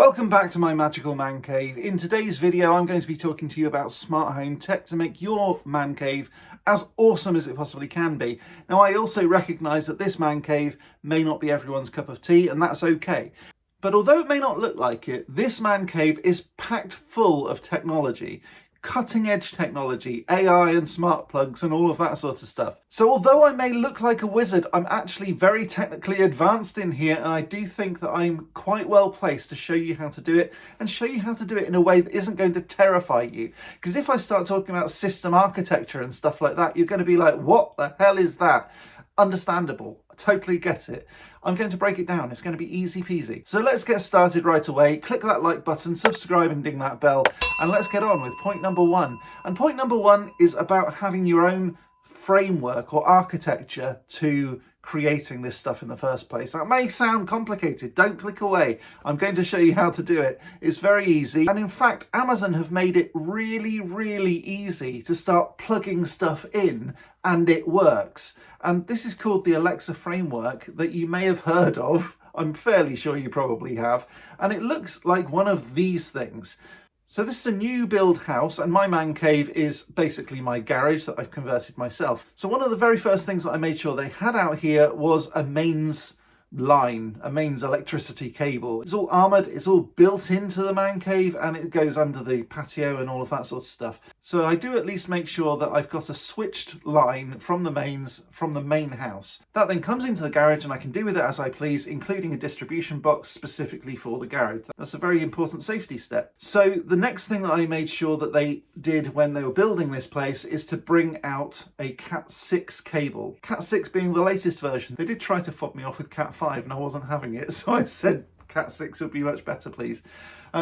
Welcome back to my magical man cave. In today's video I'm going to be talking to you about smart home tech to make your man cave as awesome as it possibly can be. Now I also recognise that this man cave may not be everyone's cup of tea, and that's okay. But although it may not look like it, this man cave is packed full of technology. Cutting edge technology, AI and smart plugs and all of that sort of stuff. So although I may look like a wizard, I'm actually very technically advanced in here, and I do think that I'm quite well placed to show you how to do it, and show you how to do it in a way that isn't going to terrify you. Because if I start talking about system architecture and stuff like that, you're going to be like, what the hell is that? Understandable. I totally get it. I'm going to break it down. It's going to be easy peasy. So let's get started right away. Click that like button, subscribe and ding that bell, and let's get on with point number one. And point number one is about having your own framework or architecture to creating this stuff in the first place. That may sound complicated. Don't click away. I'm going to show you how to do it. It's very easy. And in fact, Amazon have made it really, really easy to start plugging stuff in, and it works. And this is called the Alexa framework that you may have heard of. I'm fairly sure you probably have. And it looks like one of these things. So this is a new build house, and my man cave is basically my garage that I've converted myself. So one of the very first things that I made sure they had out here was a mains line, a mains electricity cable. It's all armoured, it's all built into the man cave, and it goes under the patio and all of that sort of stuff. So I do at least make sure that I've got a switched line from the mains, from the main house. That then comes into the garage, and I can do with it as I please, including a distribution box specifically for the garage. That's a very important safety step. So the next thing that I made sure that they did when they were building this place is to bring out a Cat 6 cable. Cat 6 being the latest version. They did try to fob me off with Cat 5 and I wasn't having it, so I said Cat 6 would be much better, please.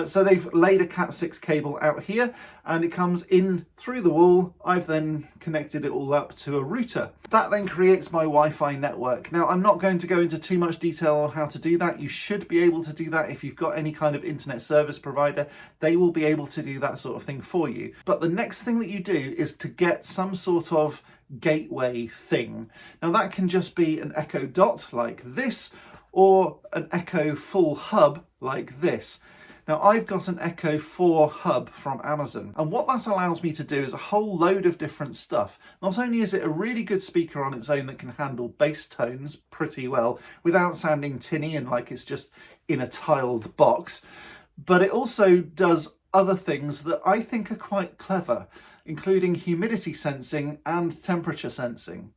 So they've laid a Cat 6 cable out here, and it comes in through the wall. I've then connected it all up to a router. That then creates my Wi-Fi network. Now, I'm not going to go into too much detail on how to do that. You should be able to do that if you've got any kind of internet service provider. They will be able to do that sort of thing for you. But the next thing that you do is to get some sort of gateway thing. Now, that can just be an Echo Dot like this, or an Echo full hub like this. Now I've got an Echo 4 hub from Amazon, and what that allows me to do is a whole load of different stuff. Not only is it a really good speaker on its own that can handle bass tones pretty well without sounding tinny and like it's just in a tiled box, but it also does other things that I think are quite clever, including humidity sensing and temperature sensing.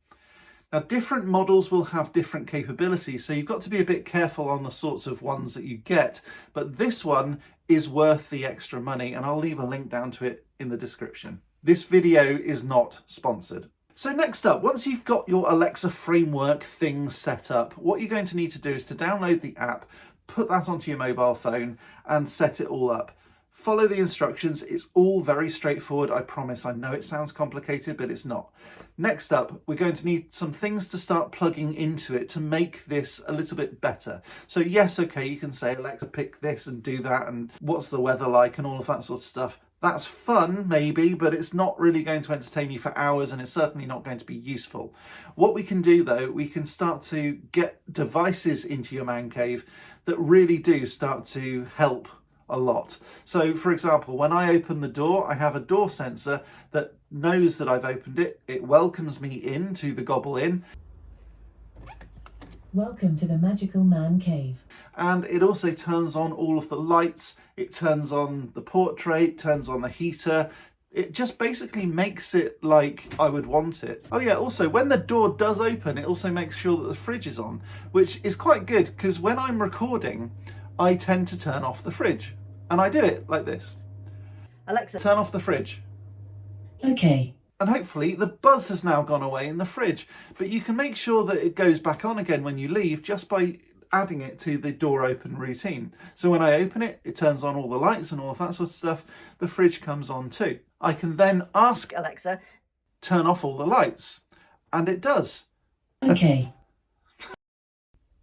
Now, different models will have different capabilities, so you've got to be a bit careful on the sorts of ones that you get, but this one is worth the extra money, and I'll leave a link down to it in the description. This video is not sponsored. So next up, once you've got your Alexa framework thing set up, what you're going to need to do is to download the app, put that onto your mobile phone, and set it all up. Follow the instructions. It's all very straightforward, I promise. I know it sounds complicated, but it's not. Next up, we're going to need some things to start plugging into it to make this a little bit better. So yes, okay, you can say, Alexa, pick this and do that, and what's the weather like, and all of that sort of stuff. That's fun, maybe, but it's not really going to entertain you for hours, and it's certainly not going to be useful. What we can do, though, we can start to get devices into your man cave that really do start to help a lot. So for example, when I open the door, I have a door sensor that knows that I've opened it. It welcomes me into the Gobble Inn. Welcome to the Magical Man Cave. And it also turns on all of the lights. It turns on the portrait, turns on the heater. It just basically makes it like I would want it. Oh yeah, also when the door does open, it also makes sure that the fridge is on, which is quite good because when I'm recording, I tend to turn off the fridge. And I do it like this. Alexa, turn off the fridge. Okay. And hopefully the buzz has now gone away in the fridge. But you can make sure that it goes back on again when you leave just by adding it to the door open routine. So when I open it, it turns on all the lights and all of that sort of stuff. The fridge comes on too. I can then ask Alexa, turn off all the lights. And it does. Okay.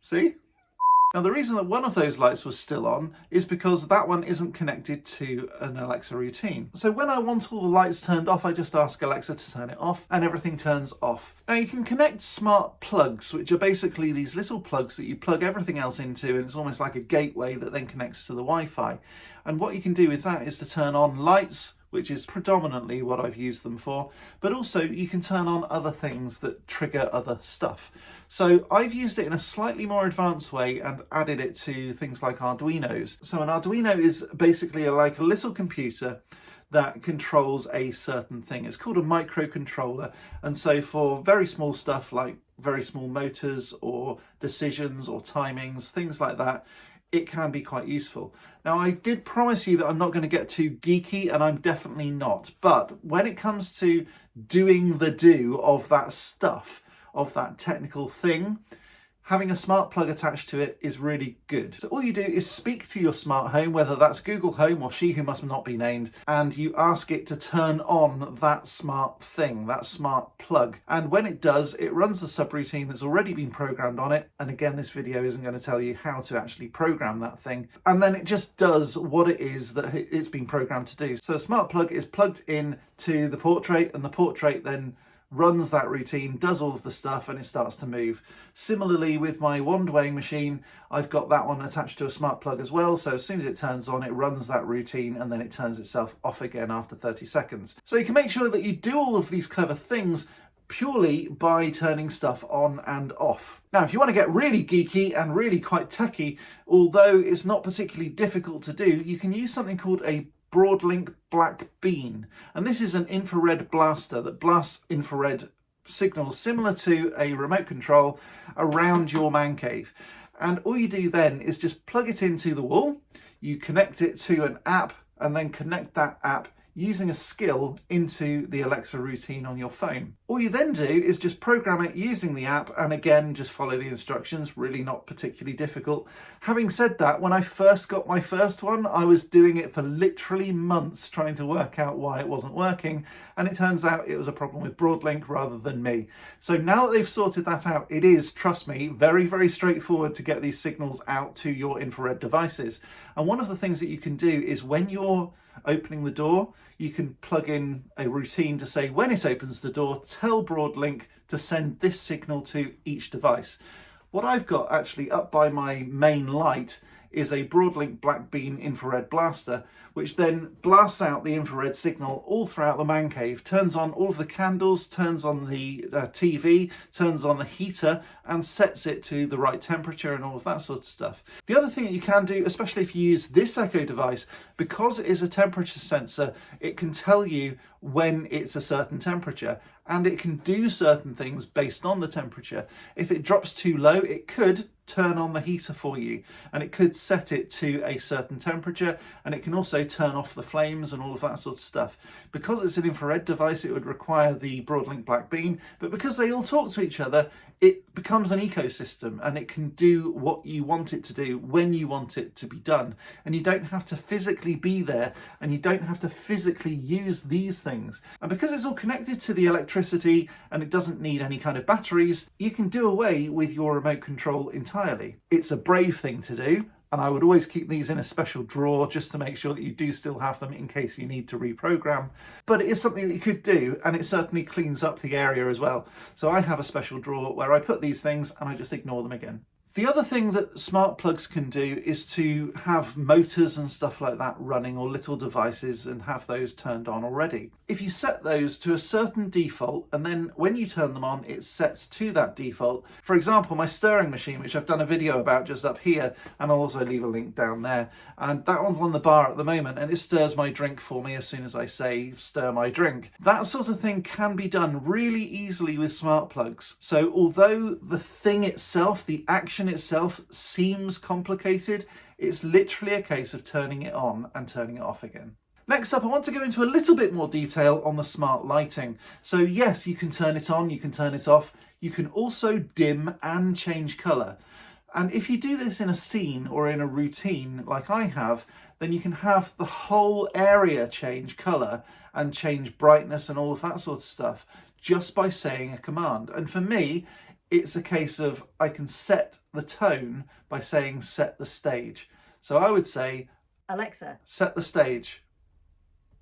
See? Now the reason that one of those lights was still on is because that one isn't connected to an Alexa routine. So when I want all the lights turned off, I just ask Alexa to turn it off and everything turns off. Now you can connect smart plugs, which are basically these little plugs that you plug everything else into, and it's almost like a gateway that then connects to the Wi-Fi. And what you can do with that is to turn on lights, which is predominantly what I've used them for, but also you can turn on other things that trigger other stuff. So I've used it in a slightly more advanced way and added it to things like Arduinos. So an Arduino is basically like a little computer that controls a certain thing. It's called a microcontroller, and so for very small stuff like very small motors or decisions or timings, things like that, it can be quite useful. Now, I did promise you that I'm not going to get too geeky, and I'm definitely not. But when it comes to doing the do of that stuff, of that technical thing, having a smart plug attached to it is really good. So all you do is speak to your smart home, whether that's Google Home or She Who Must Not Be Named, and you ask it to turn on that smart thing, that smart plug. And when it does, it runs the subroutine that's already been programmed on it. And again, this video isn't going to tell you how to actually program that thing. And then it just does what it is that it's been programmed to do. So a smart plug is plugged in to the portrait, and the portrait then runs that routine, does all of the stuff, and it starts to move. Similarly with my wand weighing machine, I've got that one attached to a smart plug as well, so as soon as it turns on, it runs that routine and then it turns itself off again after 30 seconds. So you can make sure that you do all of these clever things purely by turning stuff on and off. Now, if you want to get really geeky and really quite techy, although it's not particularly difficult to do, you can use something called a Broadlink Black Bean, and this is an infrared blaster that blasts infrared signals similar to a remote control around your man cave. And all you do then is just plug it into the wall, you connect it to an app, and then connect that app using a skill into the Alexa routine on your phone. All you then do is just program it using the app, and again, just follow the instructions, really not particularly difficult. Having said that, when I first got my first one, I was doing it for literally months trying to work out why it wasn't working, and it turns out it was a problem with Broadlink rather than me. So now that they've sorted that out, it is, trust me, very, very straightforward to get these signals out to your infrared devices. And one of the things that you can do is when you're opening the door, you can plug in a routine to say when it opens the door, tell Broadlink to send this signal to each device. What I've got actually up by my main light is a Broadlink Black Bean infrared blaster, which then blasts out the infrared signal all throughout the man cave, turns on all of the candles, turns on the TV, turns on the heater, and sets it to the right temperature and all of that sort of stuff. The other thing that you can do, especially if you use this Echo device, because it is a temperature sensor, it can tell you when it's a certain temperature, and it can do certain things based on the temperature. If it drops too low, it could turn on the heater for you, and it could set it to a certain temperature, and it can also turn off the flames and all of that sort of stuff. Because it's an infrared device, it would require the Broadlink Black Bean, but because they all talk to each other, it becomes an ecosystem, and it can do what you want it to do when you want it to be done. And you don't have to physically be there, and you don't have to physically use these things. And because it's all connected to the electricity and it doesn't need any kind of batteries, you can do away with your remote control entirely. It's a brave thing to do, and I would always keep these in a special drawer just to make sure that you do still have them in case you need to reprogram. But it is something that you could do, and it certainly cleans up the area as well. So I have a special drawer where I put these things and I just ignore them again. The other thing that smart plugs can do is to have motors and stuff like that running, or little devices, and have those turned on already. If you set those to a certain default, and then when you turn them on, it sets to that default. For example, my stirring machine, which I've done a video about just up here, and I'll also leave a link down there. And that one's on the bar at the moment, and it stirs my drink for me as soon as I say, stir my drink. That sort of thing can be done really easily with smart plugs. So although the thing itself, the action itself seems complicated, it's literally a case of turning it on and turning it off again. Next up, I want to go into a little bit more detail on the smart lighting. So yes, you can turn it on, you can turn it off, you can also dim and change colour. And if you do this in a scene or in a routine like I have, then you can have the whole area change colour and change brightness and all of that sort of stuff just by saying a command. And for me, it's a case of I can set the tone by saying set the stage. So I would say, Alexa, set the stage.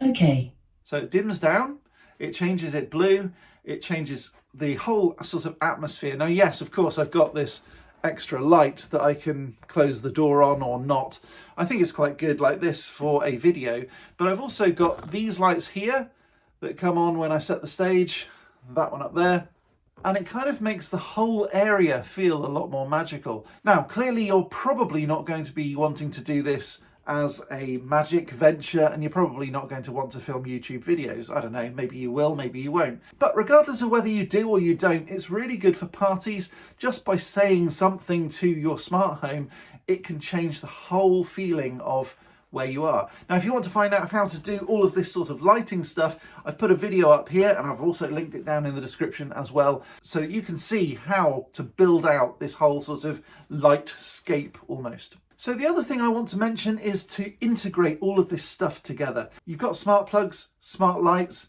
Okay. So it dims down, it changes it blue, it changes the whole sort of atmosphere. Now, yes, of course, I've got this extra light that I can close the door on or not. I think it's quite good like this for a video, but I've also got these lights here that come on when I set the stage, that one up there, and it kind of makes the whole area feel a lot more magical. Now, clearly you're probably not going to be wanting to do this as a magic venture, and you're probably not going to want to film YouTube videos. I don't know, maybe you will, maybe you won't. But regardless of whether you do or you don't, it's really good for parties. Just by saying something to your smart home, it can change the whole feeling of where you are. Now, if you want to find out how to do all of this sort of lighting stuff, I've put a video up here, and I've also linked it down in the description as well, so that you can see how to build out this whole sort of lightscape almost. So the other thing I want to mention is to integrate all of this stuff together. You've got smart plugs, smart lights,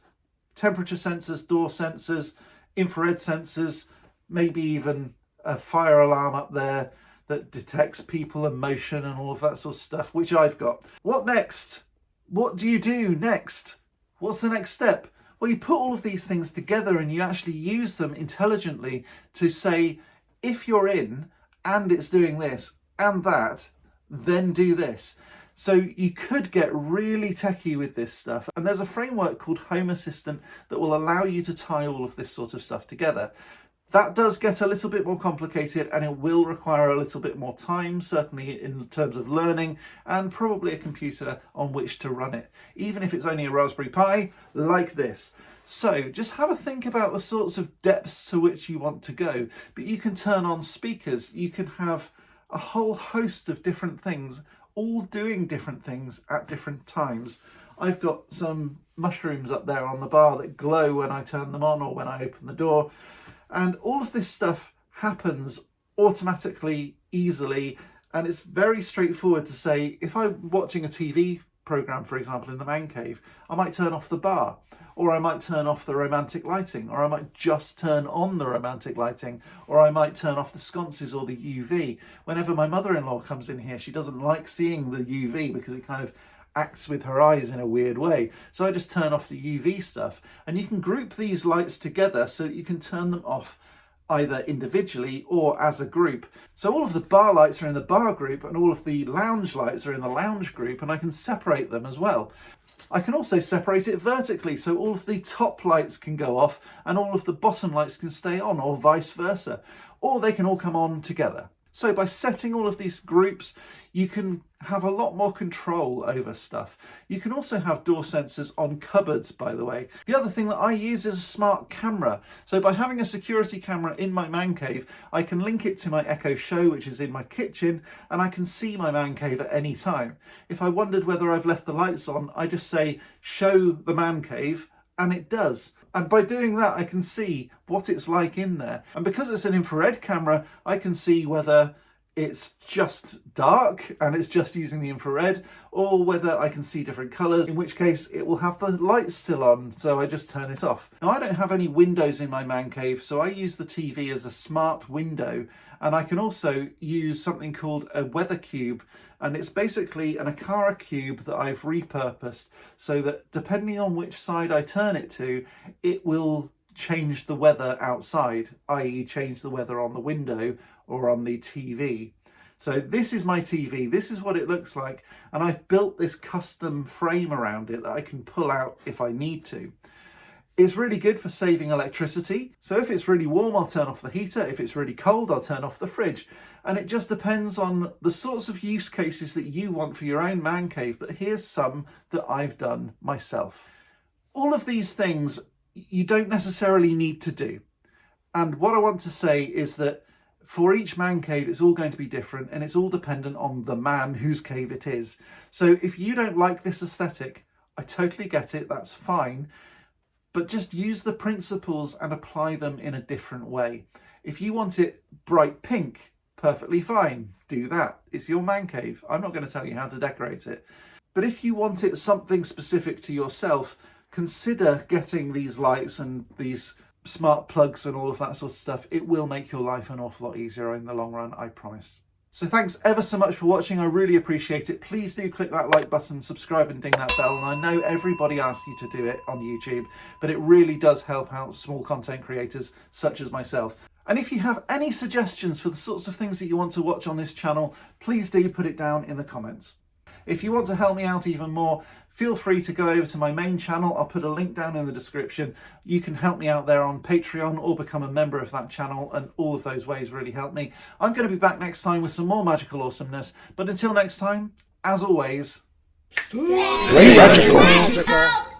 temperature sensors, door sensors, infrared sensors, maybe even a fire alarm up there that detects people and motion and all of that sort of stuff, which I've got. What next? What do you do next? What's the next step? Well, you put all of these things together and you actually use them intelligently to say, if you're in and it's doing this and that, then do this. So you could get really techie with this stuff, and there's a framework called Home Assistant that will allow you to tie all of this sort of stuff together. That does get a little bit more complicated, and it will require a little bit more time, certainly in terms of learning, and probably a computer on which to run it, even if it's only a Raspberry Pi like this. So just have a think about the sorts of depths to which you want to go, but you can turn on speakers, you can have a whole host of different things, all doing different things at different times. I've got some mushrooms up there on the bar that glow when I turn them on or when I open the door. And all of this stuff happens automatically, easily, and it's very straightforward to say, if I'm watching a TV program, for example, in the man cave, I might turn off the bar, or I might turn off the romantic lighting, or I might just turn on the romantic lighting, or I might turn off the sconces or the UV. Whenever my mother-in-law comes in here, she doesn't like seeing the UV because it kind of acts with her eyes in a weird way. So I just turn off the UV stuff, and you can group these lights together so that you can turn them off either individually or as a group. So all of the bar lights are in the bar group and all of the lounge lights are in the lounge group, and I can separate them as well. I can also separate it vertically, so all of the top lights can go off and all of the bottom lights can stay on, or vice versa, or they can all come on together. So by setting all of these groups, you can have a lot more control over stuff. You can also have door sensors on cupboards, by the way. The other thing that I use is a smart camera. So by having a security camera in my man cave, I can link it to my Echo Show, which is in my kitchen, and I can see my man cave at any time. If I wondered whether I've left the lights on, I just say, show the man cave, and it does. And by doing that, I can see what it's like in there. And because it's an infrared camera, I can see whether it's just dark and it's just using the infrared, or whether I can see different colours, in which case it will have the lights still on, so I just turn it off. Now, I don't have any windows in my man cave, so I use the TV as a smart window, and I can also use something called a weather cube, and it's basically an Aqara cube that I've repurposed so that depending on which side I turn it to, it will change the weather outside, i.e. change the weather on the window or on the TV. So this is my TV, this is what it looks like, and I've built this custom frame around it that I can pull out if I need to. It's really good for saving electricity. So if it's really warm, I'll turn off the heater. If it's really cold, I'll turn off the fridge. And it just depends on the sorts of use cases that you want for your own man cave, but here's some that I've done myself. All of these things you don't necessarily need to do. And what I want to say is that for each man cave, it's all going to be different, and it's all dependent on the man whose cave it is. So if you don't like this aesthetic, I totally get it, that's fine. But just use the principles and apply them in a different way. If you want it bright pink, perfectly fine, do that. It's your man cave. I'm not going to tell you how to decorate it. But if you want it something specific to yourself, consider getting these lights and these smart plugs and all of that sort of stuff, it will make your life an awful lot easier in the long run, I promise. So thanks ever so much for watching. I really appreciate it. Please do click that like button, subscribe and ding that bell. And I know everybody asks you to do it on YouTube, but it really does help out small content creators such as myself. And if you have any suggestions for the sorts of things that you want to watch on this channel, please do put it down in the comments. If you want to help me out even more, feel free to go over to my main channel. I'll put a link down in the description. You can help me out there on Patreon or become a member of that channel, and all of those ways really help me. I'm going to be back next time with some more magical awesomeness, but until next time, as always, Stay magical.